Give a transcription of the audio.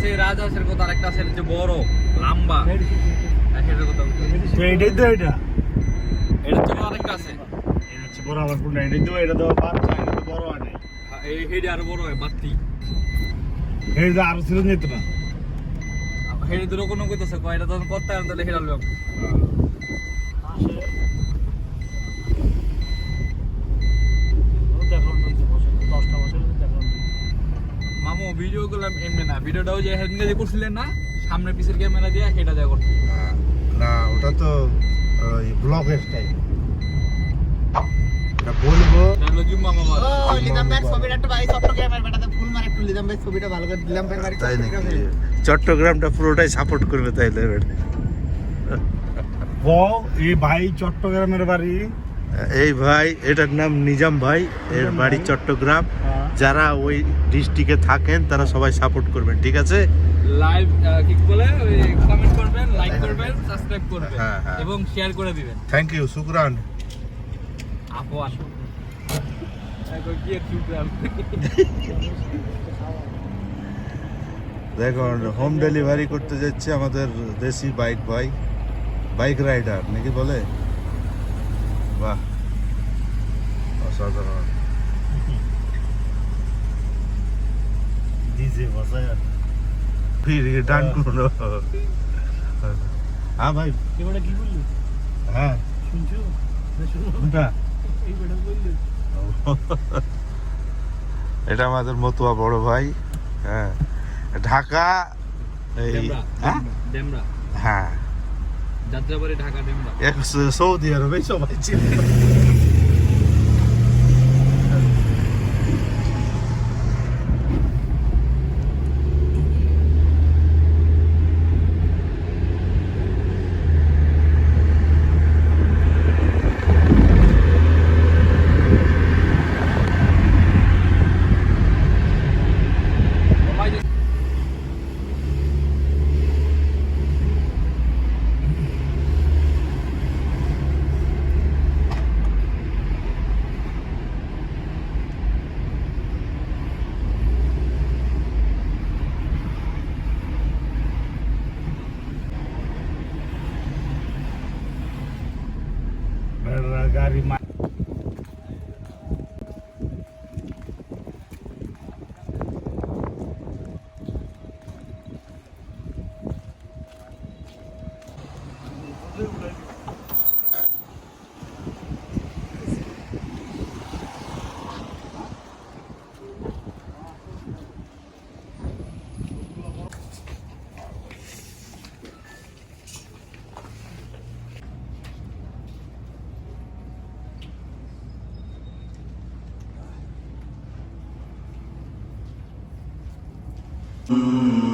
সেই রাজহাঁসের কথা আরেকটা আছে যে বড় লম্বা সেটার কথা তো এইটাই তো এটা তো আরেকটা আছে এটা হচ্ছে বড় আবার কোনটা এটা তো বাচ্চা এটা তো বড় হয় নাই এই হেডে আরো বড় হয় বাত্তি এটা আরো ছিল যেত না হেডে তো কোনো কইতেছে কয়টা তখন করতে আর তাহলে হেডাল লোক মামু ভিডিও করলাম এমনি না ভিডিওটাও যে হেডে যে করছিলেন না সামনে পিছের ক্যামেরা দিয়ে হেডা দেয়া করতে না ওটা তো ওই ব্লগের টাইপ এটা বলবো তাহলে জুম্মা মামা ও লিদাম ভাই ছবিটা একটু ভাই চট্টগ্রামের বেটাতে ফুল মারে একটু লিদাম ভাই ছবিটা ভালো করে দিলাম ভাই বাড়ি তাই নাকি চট্টগ্রামটা পুরোটাই সাপোর্ট করবে তাইলে এই ভাই চট্টগ্রামের বাড়ি এই ভাই এটার নাম নিজাম ভাই এর বাড়ি চট্টগ্রাম যারা ওই ডিস্ট্রিক্টে থাকেন তারা সবাই সাপোর্ট করবেন ঠিক আছে লাইভ কি বলে ওই কমেন্ট করবেন লাইক করবেন সাবস্ক্রাইব করবেন হ্যাঁ, হ্যাঁ। এবং শেয়ার করে দিবেন থ্যাংক ইউ শুকরান আপু আসুন এখন কি আর চুপরাম দেখুন হোম ডেলিভারি করতে যাচ্ছে আমাদের দেশি বাইক ভাই বাইক রাইডার নাকি বলে বাহ অসাধারণ ডিজে বসায় ফির ডান করলো হ্যাঁ ভাই এবারে কি বললি হ্যাঁ শুনছো কোনটা এই বেটা বললি এটা আমাদের মতুয়া বড় ভাই হ্যাঁ ঢাকা এই হ্যাঁ ডেমরা হ্যাঁ যাত্রাবাড়ি ঢাকা ডেমরা সৌদি আরবে সবাই চিনে গাড়ি Mm-hmm.